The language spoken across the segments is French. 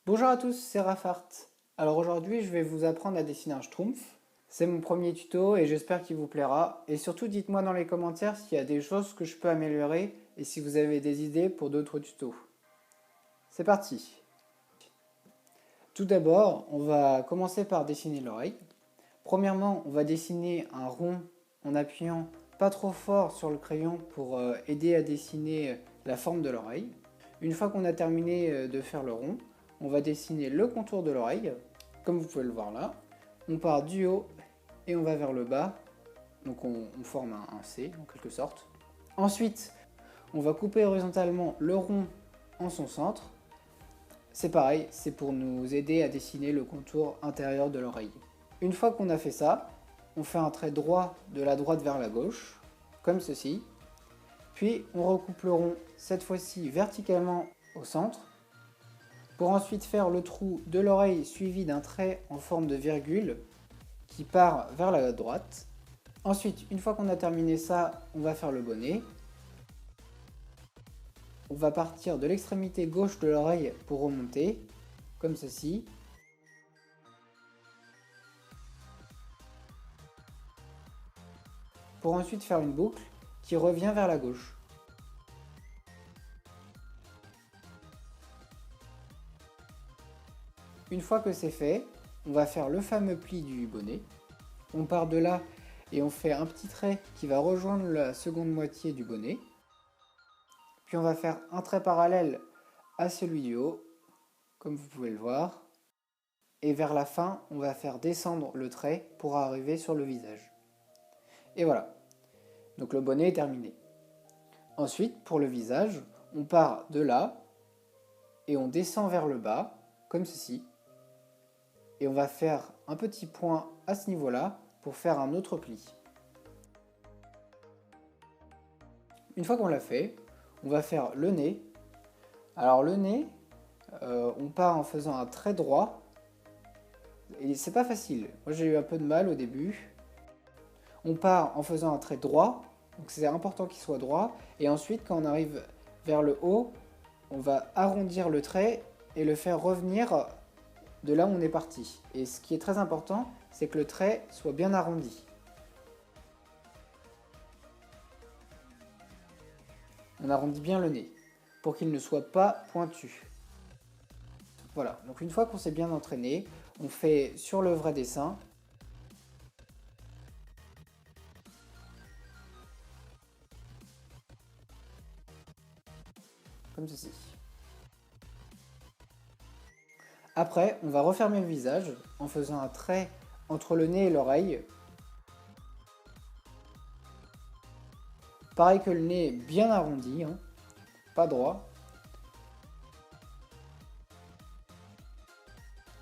Bonjour à tous, c'est Rafart. Alors aujourd'hui, je vais vous apprendre à dessiner un schtroumpf. C'est mon premier tuto et j'espère qu'il vous plaira. Et surtout, dites-moi dans les commentaires s'il y a des choses que je peux améliorer et si vous avez des idées pour d'autres tutos. C'est parti. Tout d'abord, on va commencer par dessiner l'oreille. Premièrement, on va dessiner un rond en appuyant pas trop fort sur le crayon pour aider à dessiner la forme de l'oreille. Une fois qu'on a terminé de faire le rond, on va dessiner le contour de l'oreille, comme vous pouvez le voir là. On part du haut et on va vers le bas, donc on forme un C en quelque sorte. Ensuite, on va couper horizontalement le rond en son centre. C'est pareil, c'est pour nous aider à dessiner le contour intérieur de l'oreille. Une fois qu'on a fait ça, on fait un trait droit de la droite vers la gauche, comme ceci. Puis on recoupe le rond, cette fois-ci verticalement au centre, pour ensuite faire le trou de l'oreille suivi d'un trait en forme de virgule qui part vers la droite. Ensuite, une fois qu'on a terminé ça, on va faire le bonnet. On va partir de l'extrémité gauche de l'oreille pour remonter, comme ceci. Pour ensuite faire une boucle qui revient vers la gauche. Une fois que c'est fait, on va faire le fameux pli du bonnet. On part de là et on fait un petit trait qui va rejoindre la seconde moitié du bonnet. Puis on va faire un trait parallèle à celui du haut, comme vous pouvez le voir. Et vers la fin, on va faire descendre le trait pour arriver sur le visage. Et voilà. Donc le bonnet est terminé. Ensuite, pour le visage, on part de là et on descend vers le bas, comme ceci. Et on va faire un petit point à ce niveau-là pour faire un autre pli. Une fois qu'on l'a fait, on va faire le nez. Alors le nez, on part en faisant un trait droit. Et c'est pas facile. Moi j'ai eu un peu de mal au début. On part en faisant un trait droit, donc c'est important qu'il soit droit. Et ensuite, quand on arrive vers le haut, on va arrondir le trait et le faire revenir de là où on est parti. Et ce qui est très important, c'est que le trait soit bien arrondi. On arrondit bien le nez pour qu'il ne soit pas pointu. Voilà, donc une fois qu'on s'est bien entraîné, on fait sur le vrai dessin. Comme ceci. Après, on va refermer le visage en faisant un trait entre le nez et l'oreille. Pareil que le nez bien arrondi, hein, pas droit.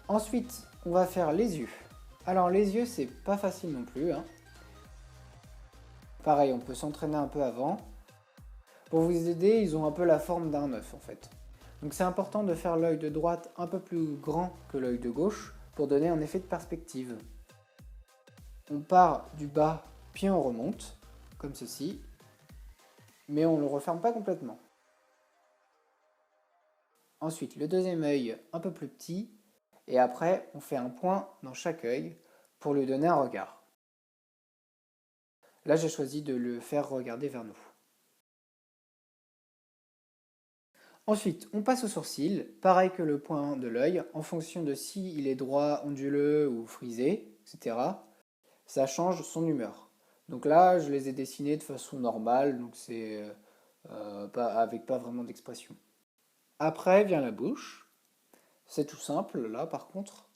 Ensuite, on va faire les yeux. Alors les yeux, c'est pas facile non plus, hein. Pareil, on peut s'entraîner un peu avant. Pour vous aider, ils ont un peu la forme d'un œuf en fait. Donc c'est important de faire l'œil de droite un peu plus grand que l'œil de gauche pour donner un effet de perspective. On part du bas, puis on remonte, comme ceci. Mais on ne le referme pas complètement. Ensuite, le deuxième œil un peu plus petit. Et après, on fait un point dans chaque œil pour lui donner un regard. Là, j'ai choisi de le faire regarder vers nous. Ensuite, on passe au sourcil, pareil que le point de l'œil, en fonction de si il est droit, onduleux ou frisé, etc. Ça change son humeur. Donc là, je les ai dessinés de façon normale, donc c'est avec pas vraiment d'expression. Après vient la bouche. C'est tout simple, là, par contre.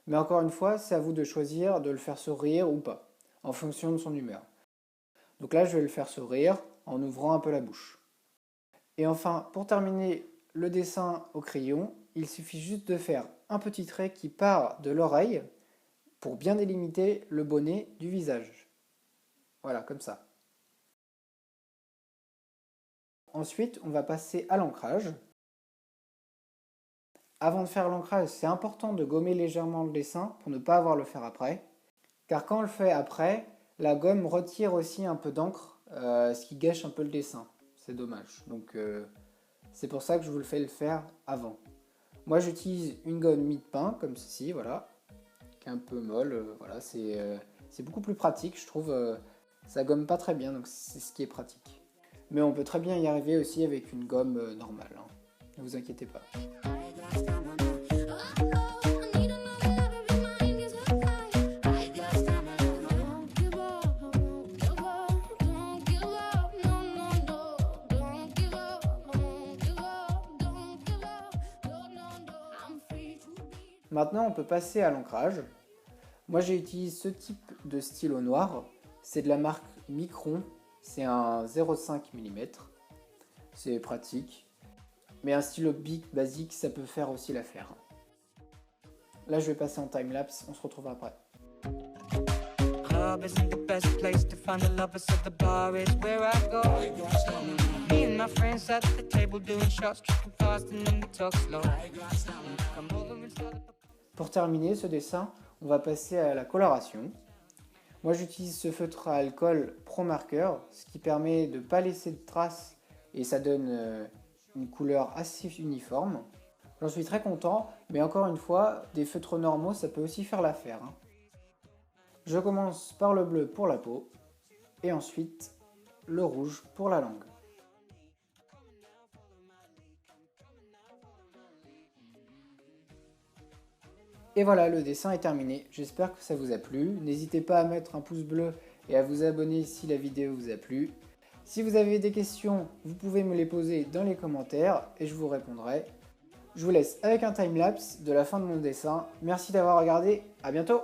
Mais encore une fois, c'est à vous de choisir de le faire sourire ou pas, en fonction de son humeur. Donc là, je vais le faire sourire en ouvrant un peu la bouche. Et enfin, pour terminer le dessin au crayon, il suffit juste de faire un petit trait qui part de l'oreille pour bien délimiter le bonnet du visage. Voilà, comme ça. Ensuite, on va passer à l'ancrage. Avant de faire l'ancrage, c'est important de gommer légèrement le dessin pour ne pas avoir à le faire après. Car quand on le fait après, la gomme retire aussi un peu d'encre, ce qui gâche un peu le dessin. C'est dommage. Donc c'est pour ça que je vous le fais le faire avant. Moi j'utilise une gomme mie-de-pain comme ceci, voilà, qui est un peu molle, voilà, c'est beaucoup plus pratique, je trouve, ça gomme pas très bien, donc c'est ce qui est pratique. Mais on peut très bien y arriver aussi avec une gomme normale, hein. Ne vous inquiétez pas. Maintenant, on peut passer à l'ancrage. Moi, j'utilise ce type de stylo noir. C'est de la marque Micron. C'est un 0,5 mm. C'est pratique. Mais un stylo Bic basique, ça peut faire aussi l'affaire. Là, je vais passer en time-lapse. On se retrouve après. Pour terminer ce dessin, on va passer à la coloration. Moi j'utilise ce feutre à alcool Pro Marker, ce qui permet de ne pas laisser de traces et ça donne une couleur assez uniforme. J'en suis très content, mais encore une fois, des feutres normaux ça peut aussi faire l'affaire, hein. Je commence par le bleu pour la peau et ensuite le rouge pour la langue. Et voilà, le dessin est terminé. J'espère que ça vous a plu. N'hésitez pas à mettre un pouce bleu et à vous abonner si la vidéo vous a plu. Si vous avez des questions, vous pouvez me les poser dans les commentaires et je vous répondrai. Je vous laisse avec un time-lapse de la fin de mon dessin. Merci d'avoir regardé, à bientôt!